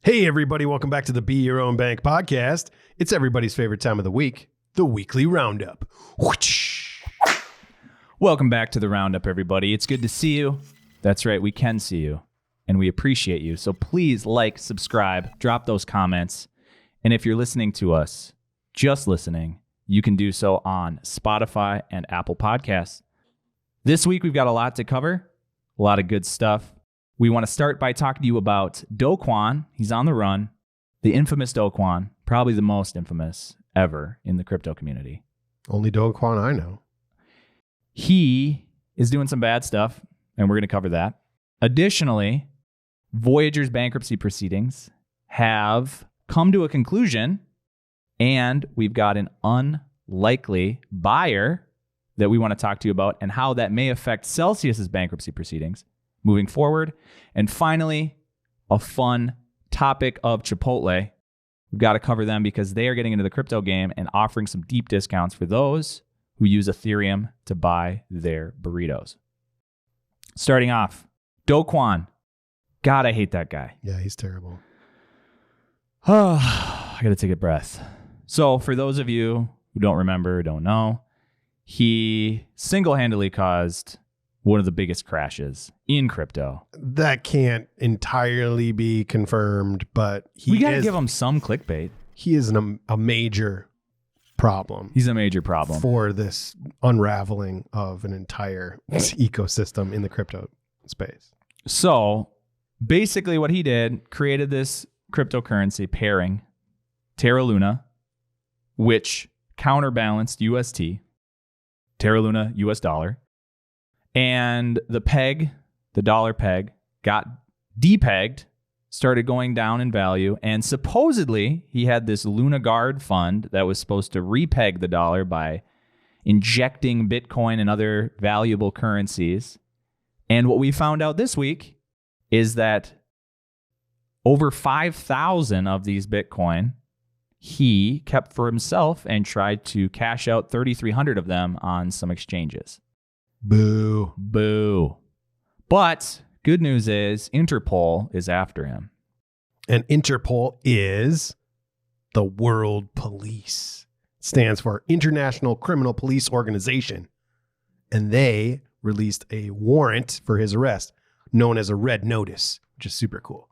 Hey, everybody. Welcome back to the Be Your Own Bank podcast. It's everybody's favorite time of the week, the weekly roundup. Whoosh. Welcome back to the Roundup, everybody. It's good to see you. That's right, we can see you, and we appreciate you. So please like, subscribe, drop those comments. And if you're listening to us, just listening, you can do so on Spotify and Apple Podcasts. This week, we've got a lot to cover, a lot of good stuff. We want to start by talking to you about Do Kwon. He's on the run. The infamous Do Kwon, probably the most infamous ever in the crypto community. Only Do Kwon I know. He is doing some bad stuff, and we're going to cover that. Additionally, Voyager's bankruptcy proceedings have come to a conclusion, and we've got an unlikely buyer that we want to talk to you about and how that may affect Celsius's bankruptcy proceedings moving forward. And finally, a fun topic of Chipotle. We've got to cover them because they are getting into the crypto game and offering some deep discounts for those who use Ethereum to buy their burritos. Starting off, Do Kwon. God, I hate that guy. Yeah, he's terrible. I got to take a breath. So for those of you who don't remember, don't know, he single-handedly caused one of the biggest crashes in crypto. That can't entirely be confirmed, but we got to give him some clickbait. He is a major problem. He's a major problem for this unraveling of an entire ecosystem in the crypto space. So basically what he did, created this cryptocurrency pairing, Terra Luna, which counterbalanced UST, Terra Luna, US dollar. And the peg, the dollar peg, got depegged, started going down in value. And supposedly, he had this Luna Guard fund that was supposed to repeg the dollar by injecting Bitcoin and other valuable currencies. And what we found out this week is that over 5,000 of these Bitcoin he kept for himself and tried to cash out 3,300 of them on some exchanges. Boo. Boo. But good news is Interpol is after him. And Interpol is the World Police. It stands for International Criminal Police Organization. And they released a warrant for his arrest, known as a red notice, which is super cool.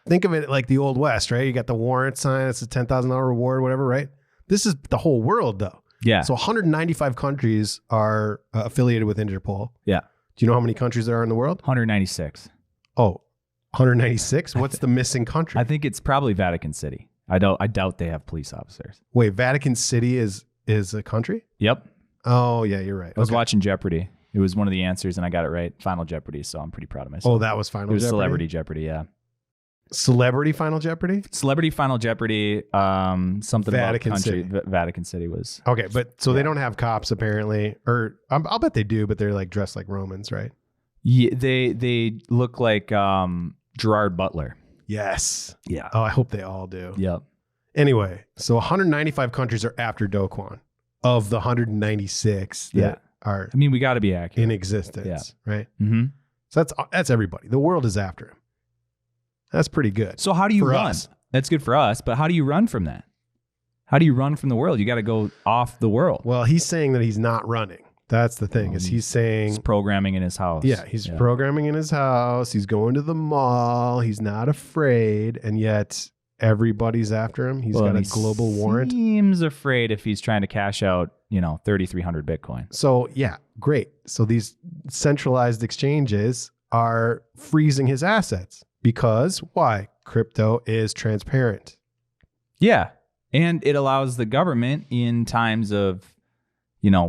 Think of it like the Old West, right? You got the warrant sign, it's a $10,000 reward, whatever, right? This is the whole world, though. Yeah. So 195 countries are affiliated with Interpol. Yeah. Do you know how many countries there are in the world? 196. Oh, 196? What's the missing country? I think it's probably Vatican City. I doubt they have police officers. Wait, Vatican City is a country? Yep. Oh, yeah, you're right. I was watching Jeopardy. It was one of the answers, and I got it right. Final Jeopardy, so I'm pretty proud of myself. Oh, that was Final Jeopardy? It was Celebrity Jeopardy, yeah. Celebrity Final Jeopardy? Celebrity Final Jeopardy, something Vatican about country. City. Vatican City was. Okay, but so they don't have cops apparently, or I'll bet they do, but they're like dressed like Romans, right? Yeah, they look like Gerard Butler. Yes. Yeah. Oh, I hope they all do. Yep. Anyway, so 195 countries are after Do Kwon of the 196 that are I mean, we got to be accurate. in existence, right? Mm-hmm. So that's everybody. The world is after him. That's pretty good. So how do you run? Us. That's good for us, but how do you run from that? How do you run from the world? You got to go off the world. Well, he's saying that he's not running. That's the thing, is he's saying... He's programming in his house. Yeah, he's programming in his house. He's going to the mall. He's not afraid. And yet everybody's after him. He's got a global warrant. Seems afraid if he's trying to cash out, 3,300 Bitcoin. So, yeah, great. So these centralized exchanges are freezing his assets. Because why? Crypto is transparent. Yeah. And it allows the government in times of,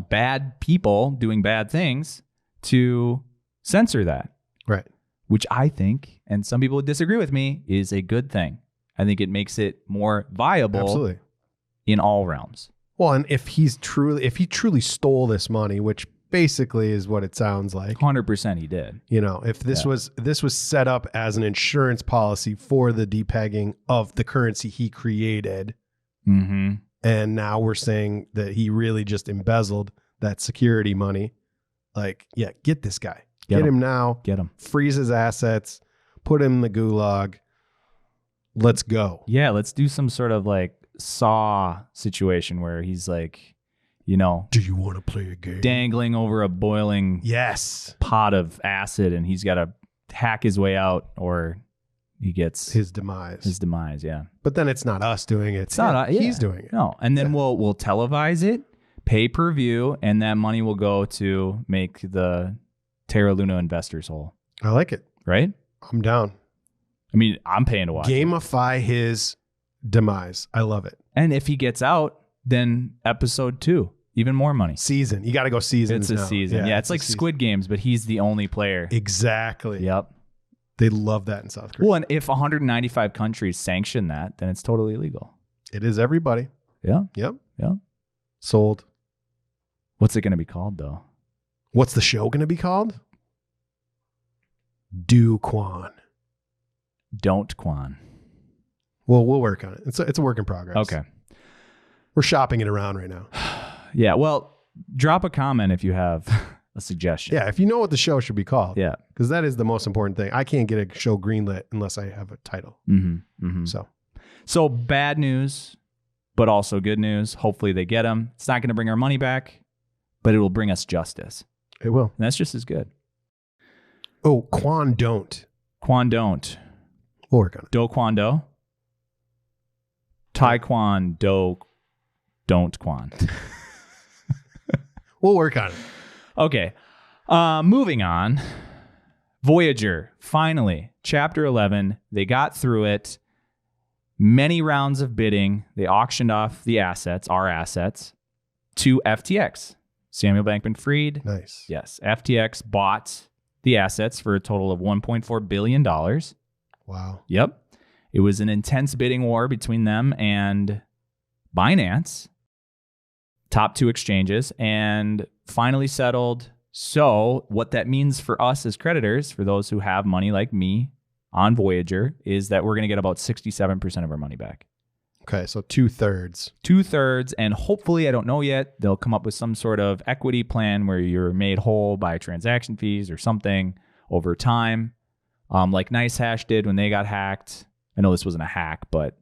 bad people doing bad things to censor that. Right. Which I think, and some people would disagree with me, is a good thing. I think it makes it more viable. Absolutely. In all realms. Well, and if he truly stole this money, which basically is what it sounds like. 100% he did. If this was set up as an insurance policy for the depegging of the currency he created, mm-hmm. and now we're saying that he really just embezzled that security money. Like, yeah, get this guy. Get him now. Get him. Freeze his assets. Put him in the gulag. Let's go. Yeah, let's do some sort of like Saw situation where he's like, you know, do you want to play a game? Dangling over a boiling pot of acid, and he's got to hack his way out, or he gets his demise. His demise, yeah. But then it's not us doing it. It's not he's doing it. No, and then we'll televise it, pay-per-view, and that money will go to make the Terra Luna investors whole. I like it. Right? I'm down. I mean, I'm paying to watch. Gamify his demise. I love it. And if he gets out, then episode 2, even more money. Season. You got to go season. It's a season. Yeah, it's like Squid Games, but he's the only player. Exactly. Yep. They love that in South Korea. Well, and if 195 countries sanction that, then it's totally illegal. It is everybody. Yeah. Yep. Yeah. Sold. What's it going to be called, though? What's the show going to be called? Do Kwon. Don't Kwon. Well, we'll work on it. It's a work in progress. Okay. We're shopping it around right now. Yeah. Well, drop a comment if you have a suggestion. Yeah. If you know what the show should be called. Yeah. Because that is the most important thing. I can't get a show greenlit unless I have a title. Mm-hmm. Mm-hmm. So bad news, but also good news. Hopefully they get them. It's not going to bring our money back, but it will bring us justice. It will. And that's just as good. Oh, Kwon don't. Kwon don't. We'll work on it. Do Kwon do. Taekwon do. Don't Kwon. We'll work on it. Okay. Moving on. Voyager. Finally. Chapter 11. They got through it. Many rounds of bidding. They auctioned off the assets, our assets, to FTX. Samuel Bankman-Fried. Nice. Yes. FTX bought the assets for a total of $1.4 billion. Wow. Yep. It was an intense bidding war between them and Binance, top 2 exchanges, and finally settled. So what that means for us as creditors, for those who have money like me on Voyager, is that we're going to get about 67% of our money back. Okay, so 2/3. 2/3, and hopefully, I don't know yet, they'll come up with some sort of equity plan where you're made whole by transaction fees or something over time, like NiceHash did when they got hacked. I know this wasn't a hack, but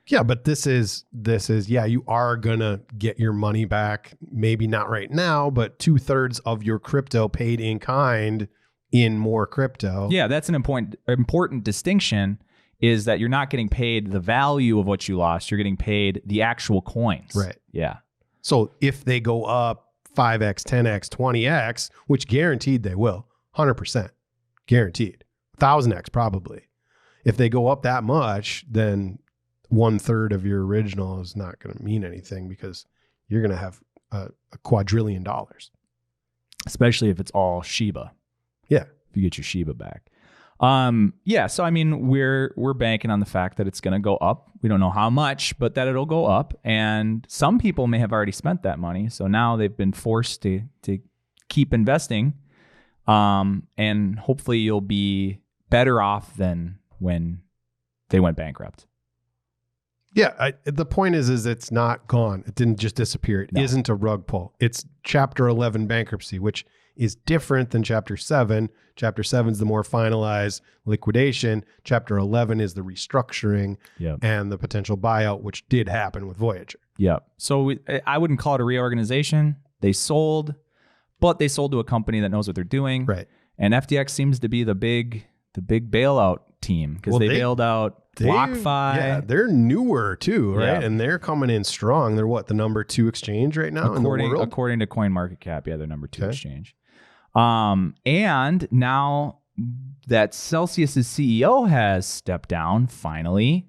yeah, but this is you are gonna get your money back. Maybe not right now, but 2/3 of your crypto paid in kind in more crypto. Yeah, that's an important distinction. Is that you're not getting paid the value of what you lost. You're getting paid the actual coins. Right. Yeah. So if they go up 5x, 10x, 20x, which guaranteed they will, 100% guaranteed, 1,000x probably. If they go up that much, then 1/3 of your original is not going to mean anything because you're going to have a quadrillion dollars. Especially if it's all Shiba. Yeah. If you get your Shiba back. Yeah, so I mean, we're banking on the fact that it's going to go up. We don't know how much, but that it'll go up. And some people may have already spent that money, so now they've been forced to keep investing. And hopefully, you'll be better off than when they went bankrupt. Yeah, the point is it's not gone. It didn't just disappear. It isn't a rug pull. It's Chapter 11 bankruptcy, which is different than Chapter 7. Chapter 7 is the more finalized liquidation. Chapter 11 is the restructuring and the potential buyout, which did happen with Voyager. Yeah. So I wouldn't call it a reorganization. They sold, but they sold to a company that knows what they're doing. Right. And FTX seems to be the big bailout team because they bailed out BlockFi. Yeah, they're newer too, right? Yeah. And they're coming in strong. They're what, the number 2 exchange right now in the world? According to CoinMarketCap, yeah, they're number 2 exchange. And now that Celsius's CEO has stepped down, finally,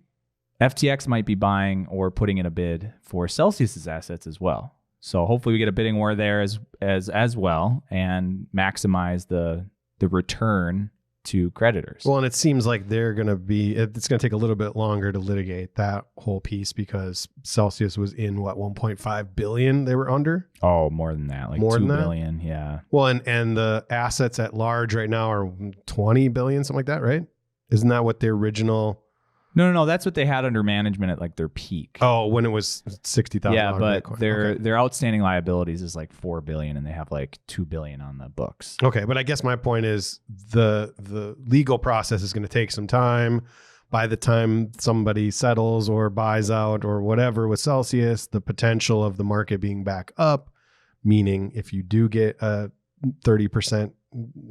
FTX might be buying or putting in a bid for Celsius's assets as well. So hopefully we get a bidding war there as well and maximize the return to creditors. Well, and it seems like it's going to take a little bit longer to litigate that whole piece because Celsius was in 1.5 billion they were under? Oh, more than that, like more 2 billion, yeah. Well, and the assets at large right now are 20 billion, something like that, right? Isn't that what the original? No, that's what they had under management at like their peak. Oh, when it was $60,000. Yeah, but Bitcoin. their outstanding liabilities is like 4 billion, and they have like 2 billion on the books. Okay, but I guess my point is the legal process is going to take some time, by the time somebody settles or buys out or whatever with Celsius, the potential of the market being back up, meaning if you do get a 30%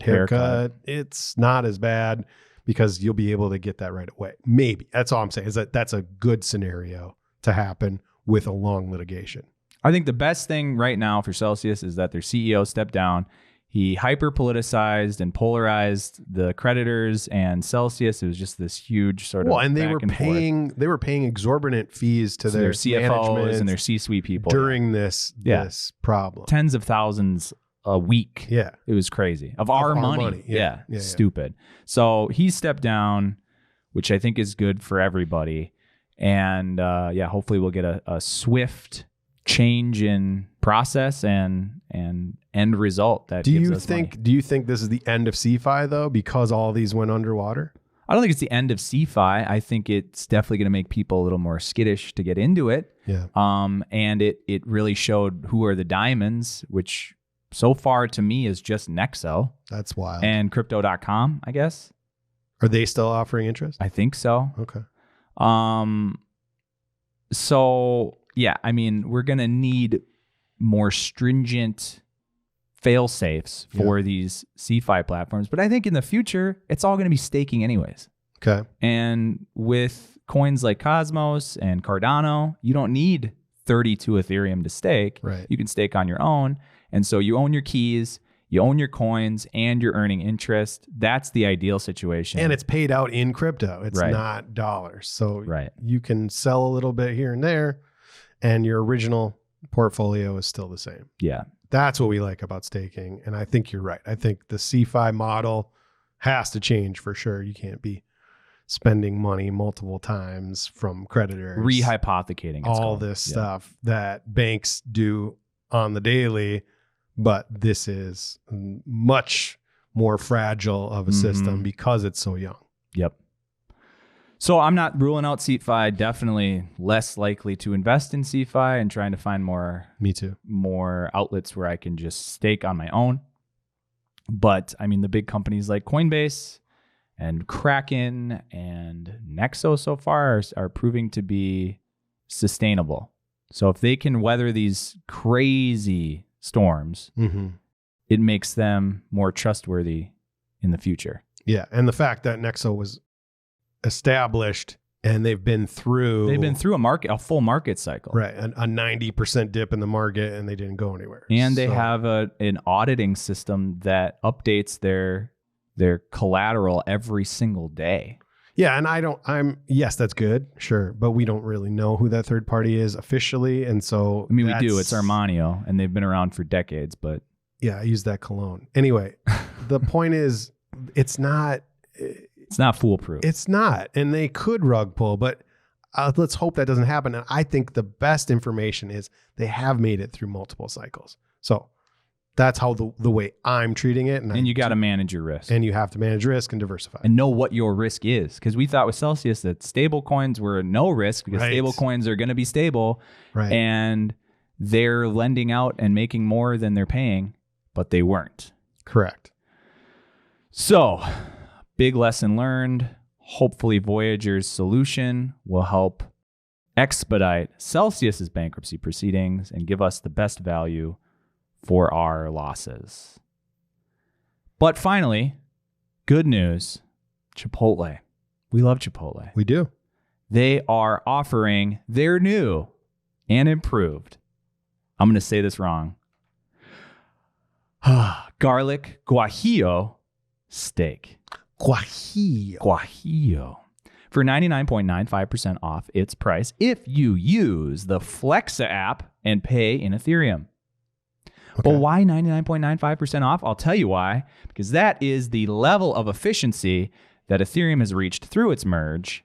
haircut, it's not as bad because you'll be able to get that right away. Maybe. That's all I'm saying, is that that's a good scenario to happen with a long litigation. I think the best thing right now for Celsius is that their CEO stepped down. He hyper-politicized and polarized the creditors and Celsius. It was just this huge sort of and they were paying exorbitant fees to their CFOs and their C-suite people during this problem. Tens of thousands a week. Yeah. It was crazy. Of our money. Yeah. Stupid. So he stepped down, which I think is good for everybody. And hopefully we'll get a swift change in process and end result that gives us money. Do you think this is the end of CFI though, because all these went underwater? I don't think it's the end of CFI. I think it's definitely going to make people a little more skittish to get into it. Yeah. And it really showed who are the diamonds, which so far to me is just Nexo. That's wild. And crypto.com, I guess. Are they still offering interest? I think so. Okay. So yeah, I mean, we're going to need more stringent fail safes for these CFI platforms. But I think in the future, it's all going to be staking anyways. Okay. And with coins like Cosmos and Cardano, you don't need 32 Ethereum to stake. Right. You can stake on your own. And so you own your keys, you own your coins, and you're earning interest. That's the ideal situation. And it's paid out in crypto. It's not dollars. So you can sell a little bit here and there, and your original portfolio is still the same. Yeah. That's what we like about staking. And I think you're right. I think the CFI model has to change for sure. You can't be spending money multiple times from creditors. Rehypothecating. All this stuff that banks do on the daily. But this is much more fragile of a system because it's so young. Yep. So I'm not ruling out CFI. Definitely less likely to invest in CFI and trying to find more. Me too. More outlets where I can just stake on my own. But I mean, the big companies like Coinbase and Kraken and Nexo so far are proving to be sustainable. So if they can weather these crazy storms, it makes them more trustworthy in the future. Yeah, and the fact that Nexo was established and they've been through a full market cycle, right? A 90% dip in the market, and they didn't go anywhere. And they have an auditing system that updates their collateral every single day. Yeah, and yes, that's good, sure, but we don't really know who that third party is officially, and so I mean, we do. It's Armanio, and they've been around for decades, but yeah, I use that cologne. Anyway, the point is, it's not foolproof. It's not, and they could rug pull, but let's hope that doesn't happen. And I think the best information is they have made it through multiple cycles, so. That's how the way I'm treating it. And you got to manage your risk. And you have to manage risk and diversify. And know what your risk is. Because we thought with Celsius that stable coins were no risk because stable coins are going to be stable. Right. And they're lending out and making more than they're paying, but they weren't. Correct. So, big lesson learned. Hopefully Voyager's solution will help expedite Celsius's bankruptcy proceedings and give us the best value for our losses. But finally, good news, Chipotle. We love Chipotle. We do. They are offering their new and improved, I'm going to say this wrong, garlic guajillo steak. Guajillo. For 99.95% off its price if you use the Flexa app and pay in Ethereum. Okay. But why 99.95% off? I'll tell you why. Because that is the level of efficiency that Ethereum has reached through its merge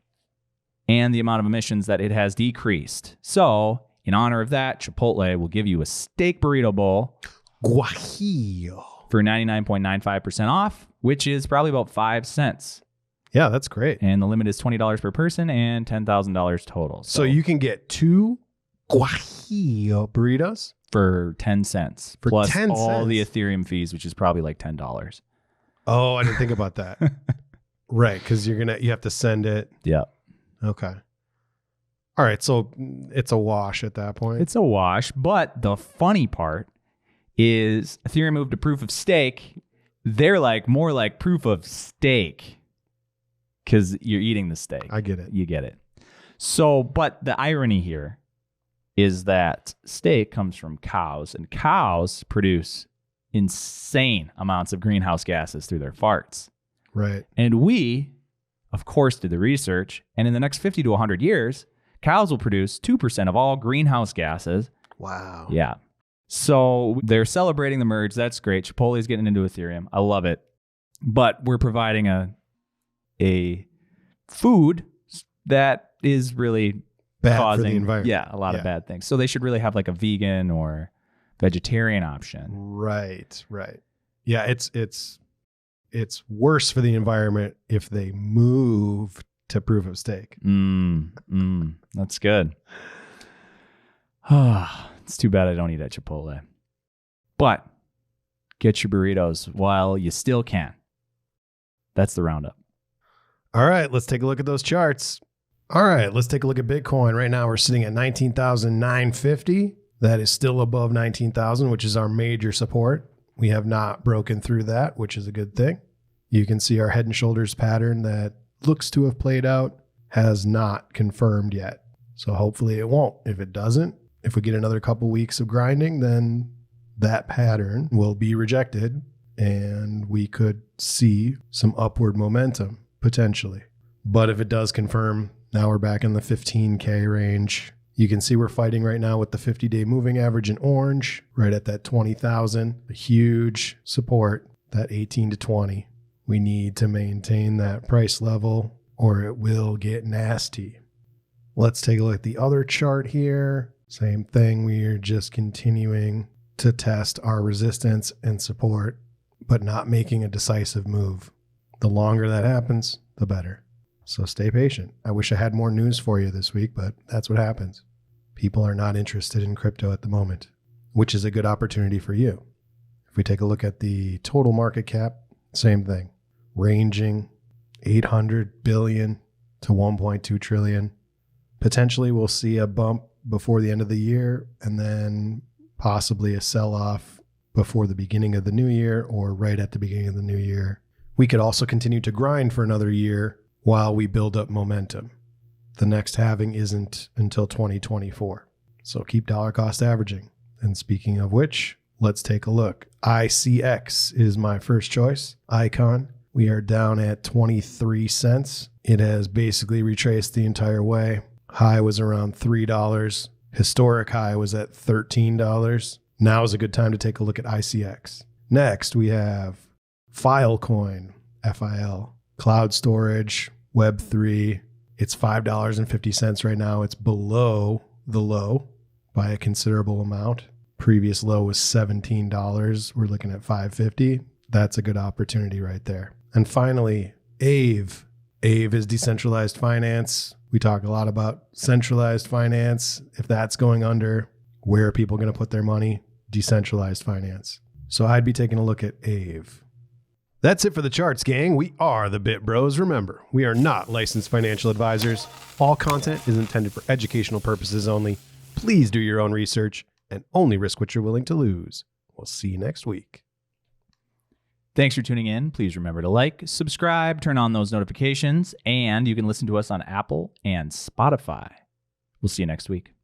and the amount of emissions that it has decreased. So, in honor of that, Chipotle will give you a steak burrito bowl guajillo for 99.95% off, which is probably about 5 cents. Yeah, that's great. And the limit is $20 per person and $10,000 total. So you can get 2 guajillo burritos for 10 cents. For plus 10 all cents. the Ethereum fees, which is probably like $10. Oh, I didn't think about that. Right, because you have to send it. Yeah. Okay. All right, so it's a wash at that point. It's a wash, but the funny part is Ethereum moved to proof of stake. They're like more like proof of steak because you're eating the steak. I get it. You get it. So, but the irony here is that steak comes from cows, and cows produce insane amounts of greenhouse gases through their farts. Right. And we, of course, did the research, and in the next 50 to 100 years, cows will produce 2% of all greenhouse gases. Wow. Yeah. So they're celebrating the merge. That's great. Chipotle's getting into Ethereum. I love it. But we're providing a food that is really Bad causing for the environment. Yeah, a lot of bad things. So they should really have like a vegan or vegetarian option. Right. Yeah, it's worse for the environment if they move to proof of stake. That's good. It's too bad I don't eat at Chipotle. But get your burritos while you still can. That's the roundup. All right, let's take a look at those charts. All right, let's take a look at Bitcoin. Right now, we're sitting at 19,950. That is still above 19,000, which is our major support. We have not broken through that, which is a good thing. You can see our head and shoulders pattern that looks to have played out has not confirmed yet. So hopefully it won't. If it doesn't, if we get another couple weeks of grinding, then that pattern will be rejected and we could see some upward momentum potentially. But if it does confirm, now we're back in the 15K range. You can see we're fighting right now with the 50-day moving average in orange, right at that 20,000, a huge support, that 18 to 20. We need to maintain that price level or it will get nasty. Let's take a look at the other chart here. Same thing, we are just continuing to test our resistance and support, but not making a decisive move. The longer that happens, the better. So stay patient. I wish I had more news for you this week, but that's what happens. People are not interested in crypto at the moment, which is a good opportunity for you. If we take a look at the total market cap, same thing, ranging 800 billion to 1.2 trillion. Potentially we'll see a bump before the end of the year and then possibly a sell-off before the beginning of the new year or right at the beginning of the new year. We could also continue to grind for another year while we build up momentum. The next halving isn't until 2024. So keep dollar cost averaging. And speaking of which, let's take a look. ICX is my first choice. Icon. We are down at 23 cents. It has basically retraced the entire way. High was around $3. Historic high was at $13. Now is a good time to take a look at ICX. Next, we have Filecoin, FIL. Cloud storage, Web3. It's $5.50 right now. It's below the low by a considerable amount. Previous low was $17. We're looking at $5.50. That's a good opportunity right there. And finally, AVE. AVE is decentralized finance. We talk a lot about centralized finance. If that's going under, where are people going to put their money? Decentralized finance. So I'd be taking a look at AVE. That's it for the charts, gang. We are the Bit Bros. Remember, we are not licensed financial advisors. All content is intended for educational purposes only. Please do your own research and only risk what you're willing to lose. We'll see you next week. Thanks for tuning in. Please remember to like, subscribe, turn on those notifications, and you can listen to us on Apple and Spotify. We'll see you next week.